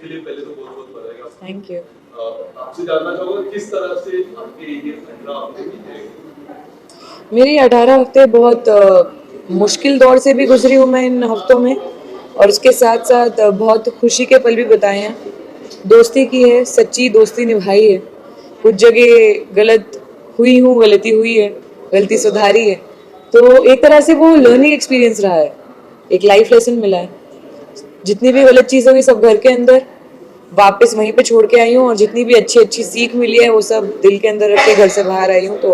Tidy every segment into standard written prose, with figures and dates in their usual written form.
उसके लिए पहले तो बहुत बहुत बधाई। Thank you. आपसे जानना चाहूँगा किस तरह से आपके ये 18 हफ्ते बीते। मेरी 18 हफ्ते बहुत मुश्किल दौर से भी गुजरी हूँ मैं इन हफ्तों में, और उसके साथ साथ बहुत खुशी के पल भी बताए हैं। दोस्ती की है, सच्ची दोस्ती निभाई है। कुछ जगह गलत हुई हूँ, गलती हुई है, गलती सुधारी है। तो एक तरह से वो लर्निंग एक्सपीरियंस रहा है, एक लाइफ लेसन मिला है। जितनी भी गलत चीज़ें हुई सब घर के अंदर वापस वहीं पे छोड़ के आई हूँ, और जितनी भी अच्छी अच्छी सीख मिली है वो सब दिल के अंदर रख के घर से बाहर आई हूँ। तो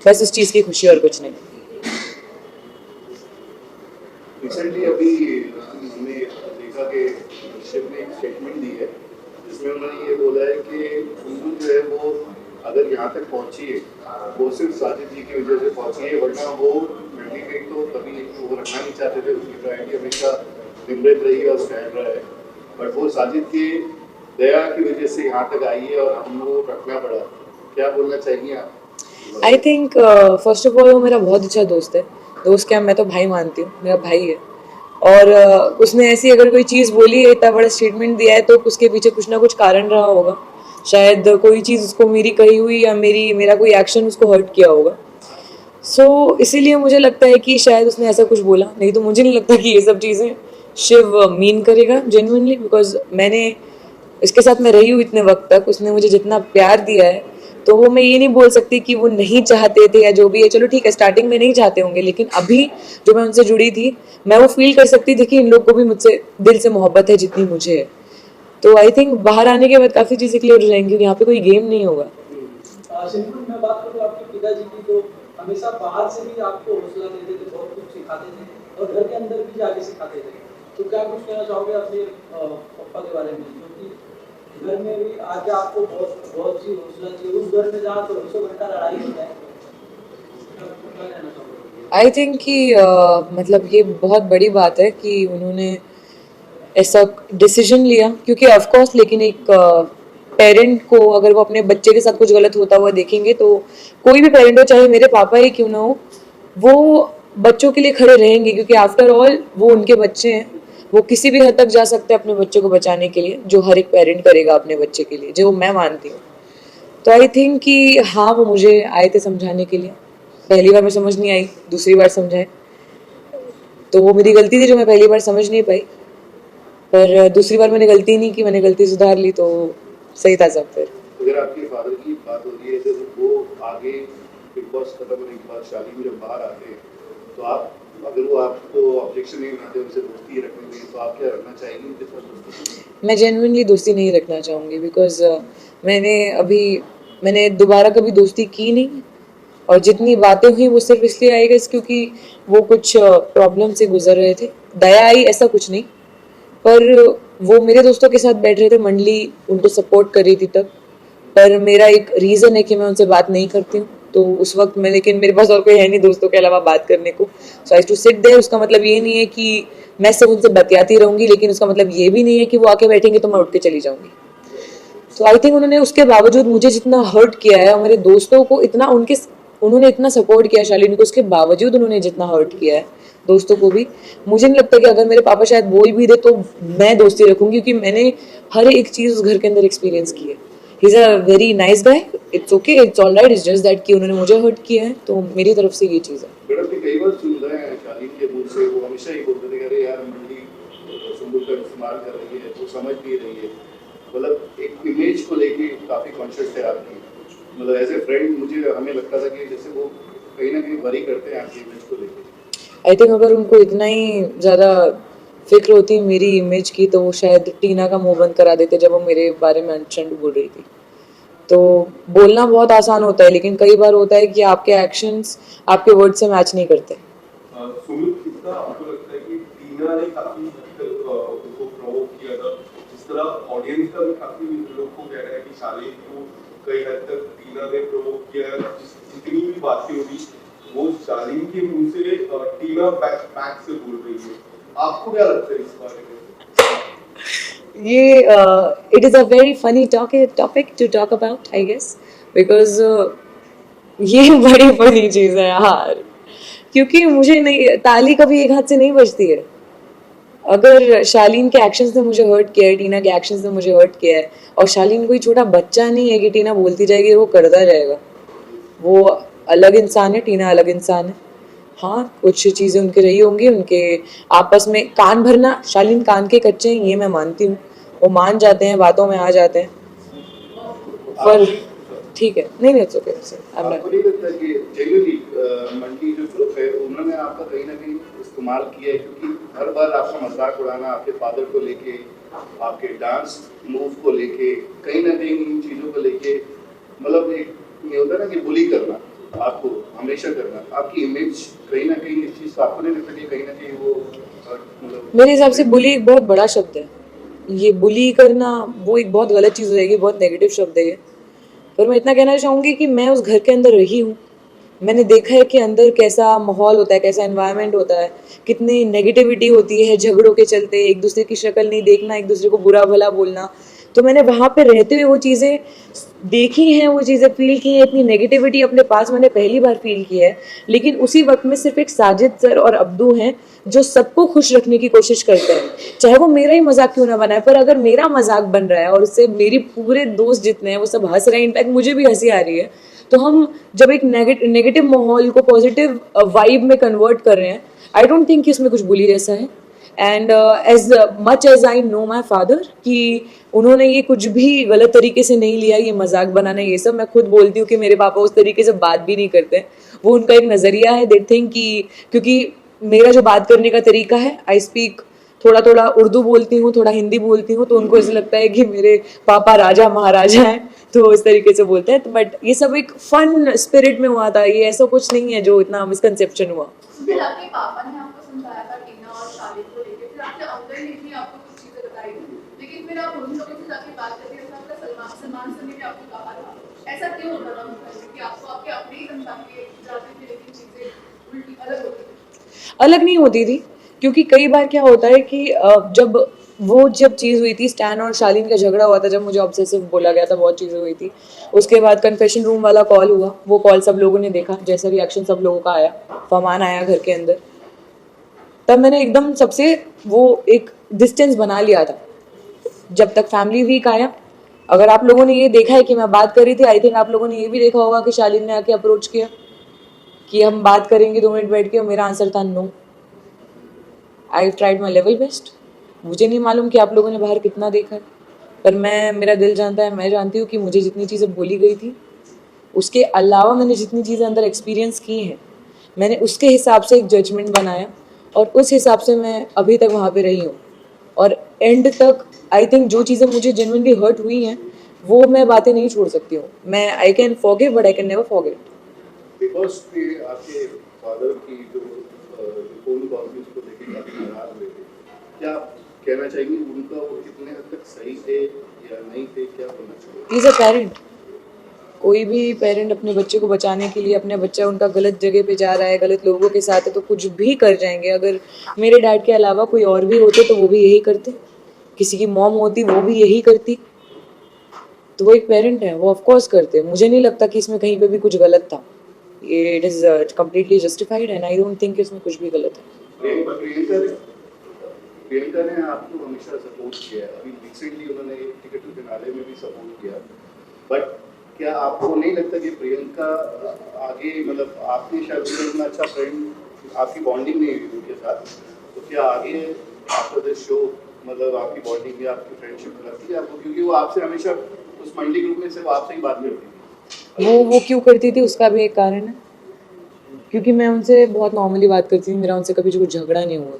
बस उस चीज़ की खुशी और कुछ नहीं। रिसेंटली अभी हमने देखा कि शिव ने एक स्टेटमेंट दी है जिसमें उन्होंने ये बोला है कि कुंदू जो है वो अगर यहाँ तक पहुँची है वो सिर्फ साजिद जी की वजह से पहुँची है, वरना वो मंडी में तो कभी वो रखना नहीं चाहते थे। उसकी प्रायोरिटी हमेशा निमृत रही और स्टैंड रहा है, बट वो साजिद की दया की वजह से यहाँ तक आई है और हमको रखना पड़ा। क्या बोलना चाहिए आप? I think first of all वो मेरा बहुत अच्छा दोस्त है। दोस्त क्या, मैं तो भाई मानती हूँ, मेरा भाई है। और उसने ऐसी अगर कोई चीज़ बोली है, इतना बड़ा स्टेटमेंट दिया है, तो उसके पीछे कुछ ना कुछ कारण रहा होगा। शायद कोई चीज़ उसको मेरी कही हुई, या मेरा कोई एक्शन उसको हर्ट किया होगा। इसीलिए मुझे लगता है कि शायद उसने ऐसा कुछ बोला, नहीं तो मुझे नहीं लगता कि ये सब चीज़ें शिव मीन करेगा जेन्युइनली। बिकॉज मैंने इसके साथ मैं रही हूँ इतने वक्त तक, उसने मुझे जितना प्यार दिया है, तो वो मैं ये नहीं बोल सकती कि वो नहीं चाहते थे या जो भी है। चलो ठीक है, स्टार्टिंग में नहीं चाहते होंगे, लेकिन अभी जो मैं उनसे जुड़ी थी, मैं वो फील कर सकती थी कि इन लोग को भी मुझसे दिल से मोहब्बत है जितनी मुझे है। तो आई थिंक बाहर आने के बाद काफ़ी चीज़ें क्लियर हो जाएंगी, यहाँ पे कोई गेम नहीं होगा। सिंपल मैं बात करूँ आपके पिताजी की, तो हमेशा बाहर से भी आपको हौसला देते थे, बहुत कुछ सिखाते थे और घर के अंदर भी जाके सिखाते थे। तो क्या कुछ कहना चाहोगे अपने पापा के बारे में, क्योंकि घर में भी आके आपको बहुत बहुत सी हौसला चाहिए, उस घर में जहाँ 24 घंटा लड़ाई होता है। क्या कहना चाहोगे? आई थिंक कि मतलब ये बहुत बड़ी बात है कि उन्होंने ऐसा डिसीजन लिया, क्योंकि ऑफ कोर्स, लेकिन एक पेरेंट को अगर वो अपने बच्चे के साथ कुछ गलत होता हुआ देखेंगे, तो कोई भी पेरेंट हो, चाहे मेरे पापा ही क्यों ना हो, वो बच्चों के लिए खड़े रहेंगे, क्योंकि आफ्टर ऑल वो उनके बच्चे हैं। वो किसी भी हद तक जा सकते हैं अपने बच्चे को बचाने के लिए, जो हर एक पेरेंट करेगा अपने बच्चे के लिए, जो मैं मानती हूँ। तो आई थिंक कि हाँ, वो मुझे आए थे समझाने के लिए। पहली बार मैं समझ नहीं आई, दूसरी बार समझाए, तो वो मेरी गलती थी जो मैं पहली बार समझ नहीं पाई। पर दूसरी बार मैंने गलती नहीं की, मैंने गलती सुधार ली, तो सही था सब फिर। अगर आपके फादर की बात हो रही है तो वो आगे बिग बॉस खत्म होने के बाद शादी में जब बाहर आते हैं, तो आप अगर वो आपको ऑब्जेक्शन नहीं बनाते, उनसे दोस्ती रखने में, तो आप क्या रखना चाहेंगे उनके साथ दोस्ती? मैं जेन्युइनली दोस्ती नहीं रखना चाहूँगी, बिकॉज मैंने दोबारा कभी दोस्ती की नहीं। और जितनी बातें हुई वो सिर्फ इसलिए आई गई क्योंकि वो कुछ प्रॉब्लम से गुजर रहे थे। दया आई ऐसा कुछ नहीं, पर वो मेरे दोस्तों के साथ बैठ रहे थे, मंडली उनको सपोर्ट कर रही थी तब। पर मेरा एक रीज़न है कि मैं उनसे बात नहीं करती हूँ, तो उस वक्त मैं, लेकिन मेरे पास और कोई है नहीं दोस्तों के अलावा बात करने को। सो आई टू सिट देयर। उसका मतलब ये नहीं है कि मैं सिर्फ उनसे बतियाती रहूँगी, लेकिन उसका मतलब ये भी नहीं है कि वो आके बैठेंगे तो मैं उठ के चली जाऊँगी। तो आई थिंक उन्होंने उसके बावजूद मुझे जितना हर्ट किया है, और मेरे दोस्तों को उन्होंने इतना सपोर्ट किया शालिनी को, उसके बावजूद उन्होंने जितना हर्ट किया है दोस्तों को भी, मुझे नहीं लगता कि अगर मेरे पापा शायद बोल भी दे तो मैं दोस्ती रखूंगी, क्योंकि मैंने हर एक चीज़ उस घर के अंदर एक्सपीरियंस की है। He is a very nice guy, it's okay, it's all right, it's just that कि उन्होंने मुझे हर्ट किया है, तो मेरी तरफ से ये चीज़ है। मैडम ने कई बार सुन रहे हैं शालीन के मुंह से, वो हमेशा ही बोलते थे कि अरे यार मंडली सुंदर का इस्तेमाल कर रही है, वो समझ नहीं रही है। मतलब एक इमेज को लेके काफ़ी कॉन्शियस थे आपकी, मतलब एज ए फ्रेंड मुझे हमें लगता था कि जैसे वो कहीं ना कहीं वरी करते हैं आपकी इमेज को लेके। आई थिंक अगर उनको इतना ही ज़्यादा फिक्र होती मेरी इमेज की, तो वो शायद टीना का मुंह बंद करा देते जब वो मेरे बारे में अनचंड बोल रही थी। तो बोलना बहुत आसान होता है, लेकिन कई बार होता है कि आपके एक्शंस आपके वर्ड से मैच नहीं करते। सुमित, कितना आपको लगता है कि टीना ने काफी उनको प्रोवोक किया था, जिस तरह ऑडियंस का भी काफी लोग को कह रहा है कि शालीन को कई हद तक टीना ने प्रोवोक किया है। जितनी भी बातें हुई वो शालीन के मुंह से टीना बैक से बोल रही है। आपको क्या लगता है इस बारे में? ये it is a very funny topic to talk about, I guess, because ये बड़ी फनी चीज़ है यार। क्योंकि मुझे नहीं, ताली कभी एक हाथ से नहीं बजती है। अगर शालीन के एक्शंस ने मुझे हर्ट किया है, टीना के एक्शंस ने मुझे हर्ट किया है, और शालीन कोई छोटा बच्चा नहीं है कि टीना बोलती जाएगी वो करता जाएगा। वो अलग इंसान है, टीना अलग इंसान है। हाँ, कुछ चीज़ें उनकी रही होंगी, उनके आपस में कान भरना, शालीन कान के कच्चे हैं ये मैं मानती हूँ, वो मान जाते हैं, बातों में आ जाते हैं, पर ठीक है, नहीं नहीं, ओके आपको नहीं लगता कि जेन्युइनली मंडी जो ग्रुप है उन्होंने आपका कहीं ना कहीं इस्तेमाल किया है, क्योंकि हर बार आपका मजाक उड़ाना आपके फादर को लेके, आपके डांस मूव को लेके, कहीं ना कहीं इन चीज़ों को लेके, मतलब एक ये होता है ना कि बुली करना आपको हमेशा करना, आपकी इमेज कहीं ना कहीं इस चीज़ को आपको नहीं लगता कि कहीं ना कहीं वो मतलब मेरे हिसाब से बुली एक बहुत बड़ा शब्द है। ये बुली करना वो एक बहुत गलत चीज़ हो जाएगी, बहुत नेगेटिव शब्द है ये। पर मैं इतना कहना चाहूँगी कि मैं उस घर के अंदर रही हूँ, मैंने देखा है कि अंदर कैसा माहौल होता है, कैसा एनवायरनमेंट होता है, कितनी नेगेटिविटी होती है झगड़ों के चलते, एक दूसरे की शक्ल नहीं देखना, एक दूसरे को बुरा भला बोलना। तो मैंने वहाँ पे रहते हुए वो चीज़ें देखी हैं, वो चीज़ें फील की हैं, इतनी नेगेटिविटी अपने पास मैंने पहली बार फील की है। लेकिन उसी वक्त में सिर्फ एक साजिद सर और अब्दू हैं जो सबको खुश रखने की कोशिश करते हैं, चाहे वो मेरा ही मजाक क्यों ना बनाए, पर अगर मेरा मजाक बन रहा है और उससे मेरी पूरे दोस्त जितने हैं वो सब हंस रहे हैं, इनफैक्ट मुझे भी हंसी आ रही है, तो हम जब एक नेगेटिव माहौल को पॉजिटिव वाइब में कन्वर्ट कर रहे हैं, आई डोंट थिंक कि इसमें कुछ बुली जैसा है। And as much as I know my father कि उन्होंने ये कुछ भी गलत तरीके से नहीं लिया, ये मजाक बनाना ये सब, मैं खुद बोलती हूँ कि मेरे पापा उस तरीके से बात भी नहीं करते हैं, वो उनका एक नज़रिया है, दे थिंक कि क्योंकि मेरा जो बात करने का तरीका है, आई स्पीक थोड़ा थोड़ा उर्दू बोलती हूँ, थोड़ा हिंदी बोलती हूँ, तो उनको ऐसा लगता है कि मेरे पापा राजा महाराजा हैं, तो इस तरीके से बोलते हैं। बट ये सब एक फन स्पिरिट में हुआ था, ये ऐसा कुछ नहीं है जो इतना मिसकंसेप्शन हुआ। फिर आपके पापा ने आपको समझाया था टीना और शादी को लेके, फिर आपके अंकल ने भी आपको कुछ चीजें बताई थी, लेकिन फिर आप उन लोगों से जाके बात करके सलमान सर ने भी आपको कहा था, ऐसा क्यों होता था कि आपको आपके अपने ही समझाते जाते थे लेकिन चीजें उल्टी अलग होती थी? अलग नहीं होती थी, क्योंकि कई बार क्या होता है कि जब चीज़ हुई थी, स्टैन और शालीन का झगड़ा हुआ था, जब मुझे ऑब्सेसिव बोला गया था, बहुत चीज़ें हुई थी, उसके बाद कन्फेशन रूम वाला कॉल हुआ, वो कॉल सब लोगों ने देखा, जैसा रिएक्शन सब लोगों का आया, फरमान आया घर के अंदर, तब मैंने एकदम सबसे वो एक डिस्टेंस बना लिया था। जब तक फैमिली वीक आया, अगर आप लोगों ने ये देखा है कि मैं बात कर रही थी, आई थिंक आप लोगों ने ये भी देखा होगा कि शालीन ने आके अप्रोच किया कि हम बात करेंगे 2 मिनट बैठ के, और मेरा आंसर था no, I tried my level best. मुझे नहीं मालूम कि आप लोगों ने बाहर कितना देखा है, पर मेरा दिल जानता है, मैं जानती हूँ कि मुझे जितनी चीज़ें बोली गई थी, उसके अलावा मैंने जितनी चीज़ें अंदर एक्सपीरियंस की हैं, मैंने उसके हिसाब से एक जजमेंट बनाया, और उस हिसाब से मैं अभी तक वहाँ पे रही हूँ, और एंड तक आई थिंक जो चीज़ें मुझे जेन्युइनली हर्ट हुई हैं वो मैं बातें नहीं छोड़ सकती हूँ। मैं I can forgive but I can never forget. Because आपके फादर की जो फोन कॉल्स को लेकर काफी नाराज हुए थे, क्या आप कहना चाहेंगे उनका वो कितने हद तक सही थे या नहीं थे, क्या होना चाहिए? इज अ पेरेंट, कोई भी पेरेंट अपने बच्चे को बचाने के लिए, अपने बच्चा उनका गलत जगह पे जा रहा है, गलत लोगों के साथ है, तो कुछ भी कर जाएंगे। अगर मेरे डैड के अलावा कोई और भी होते तो वो भी यही करते, किसी की मॉम होती वो भी यही करती, तो वो एक पेरेंट है, वो ऑफकोर्स करते। मुझे नहीं लगता कि इसमें कहीं पे भी कुछ गलत था, it is completely justified and I don't think इसमें कुछ भी गलत है। प्रियंका ने आपको हमेशा सपोर्ट किया है, अभी रिसेंटली उन्होंने टिकट टू फिनाले में भी सपोर्ट किया, बट क्या आपको नहीं लगता कि प्रियंका आगे, मतलब आपने शायद इतना अच्छा फ्रेंड, आपकी बॉन्डिंग नहीं हुई उनके साथ, तो क्या आगे आफ्टर दिस शो मतलब आपकी बॉन्डिंग या आपकी फ्रेंडशिप लगती है आपको, क्योंकि वो आपसे हमेशा उस मंडी ग्रुप में सिर्फ आपसे ही बात करती थी? वो क्यों करती थी उसका भी एक कारण है, क्योंकि मैं उनसे बहुत नॉर्मली बात करती थी, मेरा उनसे कभी कुछ झगड़ा नहीं हुआ।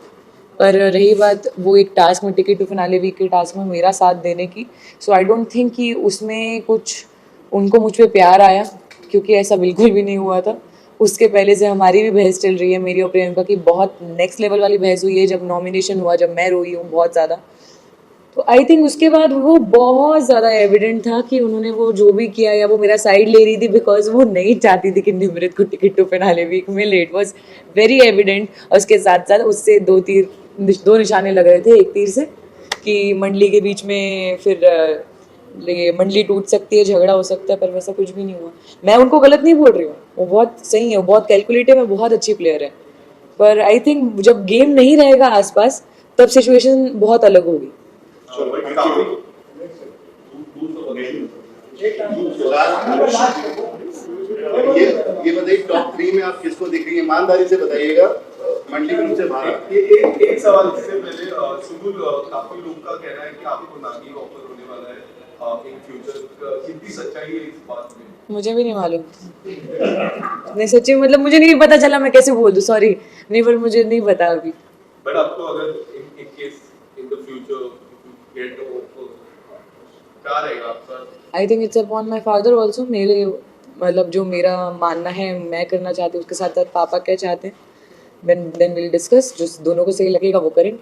पर रही बात वो एक टास्क में, टिकट टू फिनाले वीक के टास्क में मेरा साथ देने की, सो आई डोंट थिंक कि उसमें कुछ उनको मुझ पे प्यार आया, क्योंकि ऐसा बिल्कुल भी नहीं हुआ था। उसके पहले से हमारी भी बहस चल रही है, मेरी और प्रियंका की बहुत नेक्स्ट लेवल वाली बहस हुई है, जब नॉमिनेशन हुआ, जब मैं रोई हूँ बहुत ज़्यादा। तो आई थिंक उसके बाद वो बहुत ज़्यादा एविडेंट था कि उन्होंने वो जो भी किया, या वो मेरा साइड ले रही थी बिकॉज वो नहीं चाहती थी कि निमृत को टिकट टू फिनाले वीक में लेट, वॉज वेरी एविडेंट। और उसके साथ साथ उससे दो निशाने लग रहे थे, एक तीर से कि मंडली के बीच में फिर ये मंडली टूट सकती है, झगड़ा हो सकता है, पर वैसा कुछ भी नहीं हुआ। मैं उनको गलत नहीं बोल रही हूँ, वो बहुत सही है, वो बहुत कैलकुलेटिव है, बहुत अच्छी प्लेयर है, पर आई थिंक जब गेम नहीं रहेगा आसपास तब सिचुएशन बहुत अलग होगी। ये बताइए टॉप 3 में आप किसको देख रही हैं, ईमानदारी से बताइएगा, मंडी ग्रुप से बाहर। एक सवाल इससे पहले सुबुल, काफी लोग का कहना है कि आपको नागी ऑफर होने वाला है इन फ्यूचर, कितनी सच्चाई है इस बात में? मुझे भी नहीं मालूम, नहीं सच्ची मतलब मुझे नहीं पता चला, मैं कैसे बोल दूं, सॉरी नहीं, पर मुझे नहीं पता अभी। बट आपको अगर in case in the future get offer, क्या रहेगा आपका? I think it's upon my father also, मेरे मतलब जो मेरा मानना है मैं करना चाहती हूँ उसके साथ साथ पापा क्या चाहते हैं, देन विल डिस्कस, जो दोनों को सही लगेगा वो करें।